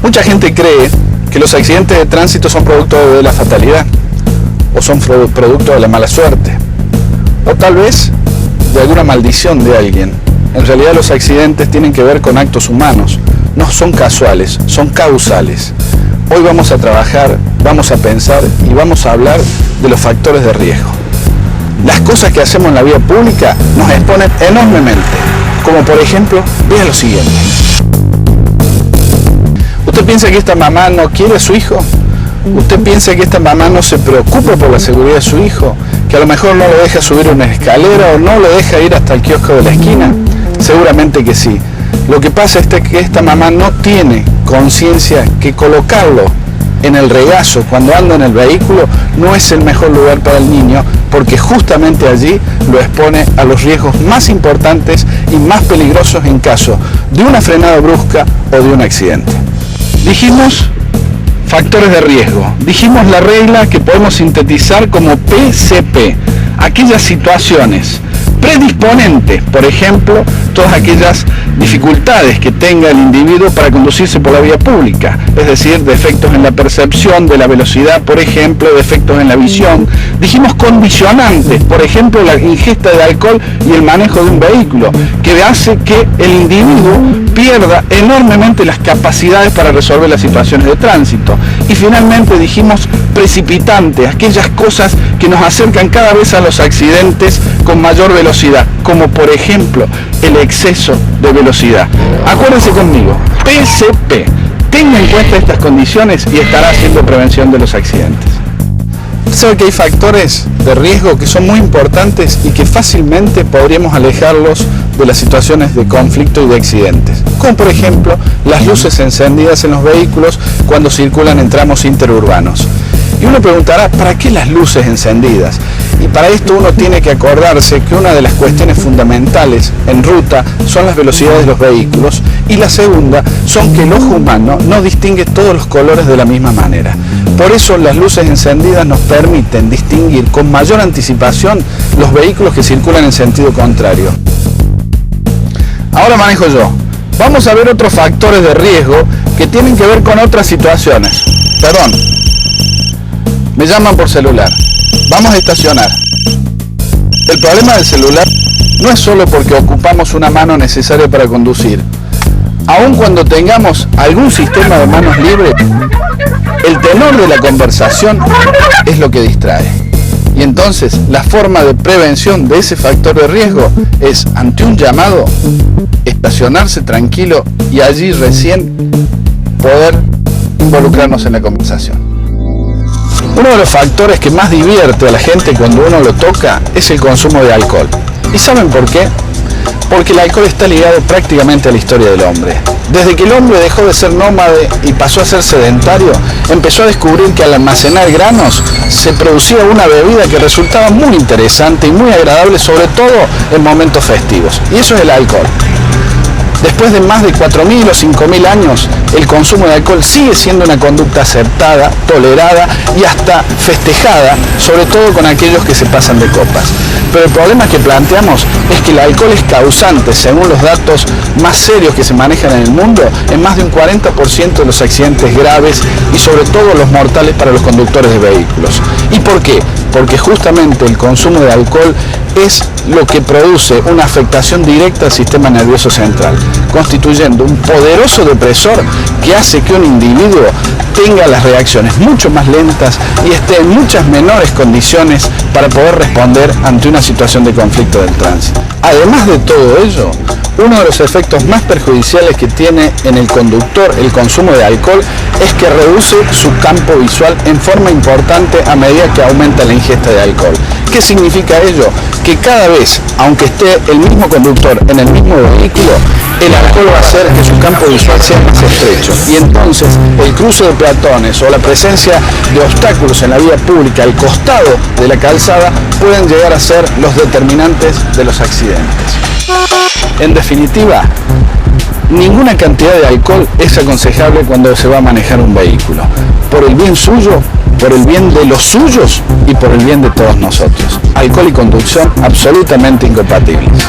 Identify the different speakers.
Speaker 1: Mucha gente cree que los accidentes de tránsito son producto de la fatalidad, o son producto de la mala suerte, o tal vez de alguna maldición de alguien. En realidad los accidentes tienen que ver con actos humanos, no son casuales, son causales. Hoy vamos a trabajar, vamos a pensar y vamos a hablar de los factores de riesgo. Las cosas que hacemos en la vía pública nos exponen enormemente, como por ejemplo, vea lo siguiente. ¿Usted piensa que esta mamá no quiere a su hijo? ¿Usted piensa que esta mamá no se preocupa por la seguridad de su hijo? ¿Que a lo mejor no lo deja subir una escalera o no lo deja ir hasta el kiosco de la esquina? Seguramente que sí. Lo que pasa es que esta mamá no tiene conciencia que colocarlo en el regazo cuando anda en el vehículo no es el mejor lugar para el niño, porque justamente allí lo expone a los riesgos más importantes y más peligrosos en caso de una frenada brusca o de un accidente. Dijimos factores de riesgo, dijimos la regla que podemos sintetizar como PCP, aquellas situaciones predisponentes, por ejemplo, todas aquellas dificultades que tenga el individuo para conducirse por la vía pública, es decir, defectos en la percepción de la velocidad, por ejemplo, defectos en la visión. Dijimos condicionantes, por ejemplo, la ingesta de alcohol y el manejo de un vehículo, que hace que el individuo pierda enormemente las capacidades para resolver las situaciones de tránsito. Y finalmente dijimos precipitantes, aquellas cosas que nos acercan cada vez a los accidentes con mayor velocidad, como por ejemplo el exceso de velocidad. Acuérdense conmigo, PCP, tenga en cuenta estas condiciones y estará haciendo prevención de los accidentes. Sabe que hay factores de riesgo que son muy importantes y que fácilmente podríamos alejarlos de las situaciones de conflicto y de accidentes, como por ejemplo las luces encendidas en los vehículos cuando circulan en tramos interurbanos. Y uno preguntará, ¿para qué las luces encendidas? Y para esto uno tiene que acordarse que una de las cuestiones fundamentales en ruta son las velocidades de los vehículos, y la segunda son que el ojo humano no distingue todos los colores de la misma manera. Por eso las luces encendidas nos permiten distinguir con mayor anticipación los vehículos que circulan en sentido contrario. Ahora manejo yo. Vamos a ver otros factores de riesgo que tienen que ver con otras situaciones. Perdón, me llaman por celular. Vamos a estacionar. El problema del celular no es solo porque ocupamos una mano necesaria para conducir. Aun cuando tengamos algún sistema de manos libres, el tenor de la conversación es lo que distrae. Y entonces la forma de prevención de ese factor de riesgo es, ante un llamado, estacionarse tranquilo y allí recién poder involucrarnos en la conversación. Uno de los factores que más divierte a la gente cuando uno lo toca es el consumo de alcohol. ¿Y saben por qué? Porque el alcohol está ligado prácticamente a la historia del hombre. Desde que el hombre dejó de ser nómade y pasó a ser sedentario, empezó a descubrir que al almacenar granos se producía una bebida que resultaba muy interesante y muy agradable, sobre todo en momentos festivos, y eso es el alcohol. Después de más de 4.000 o 5.000 años, el consumo de alcohol sigue siendo una conducta aceptada, tolerada y hasta festejada, sobre todo con aquellos que se pasan de copas. Pero el problema que planteamos es que el alcohol es causante, según los datos más serios que se manejan en el mundo, en más de un 40% de los accidentes graves y sobre todo los mortales para los conductores de vehículos. ¿Y por qué? Porque justamente el consumo de alcohol es lo que produce una afectación directa al sistema nervioso central, constituyendo un poderoso depresor que hace que un individuo tenga las reacciones mucho más lentas y esté en muchas menores condiciones para poder responder ante una situación de conflicto del tránsito. Además de todo ello, uno de los efectos más perjudiciales que tiene en el conductor el consumo de alcohol es que reduce su campo visual en forma importante a medida que aumenta la ingesta de alcohol. ¿Qué significa ello? Que cada vez, aunque esté el mismo conductor en el mismo vehículo, el alcohol va a hacer que su campo visual sea más estrecho, y entonces el cruce de peatones o la presencia de obstáculos en la vía pública al costado de la calzada pueden llegar a ser los determinantes de los accidentes. En definitiva, ninguna cantidad de alcohol es aconsejable cuando se va a manejar un vehículo, por el bien suyo, por el bien de los suyos y por el bien de todos nosotros. Alcohol y conducción absolutamente incompatibles.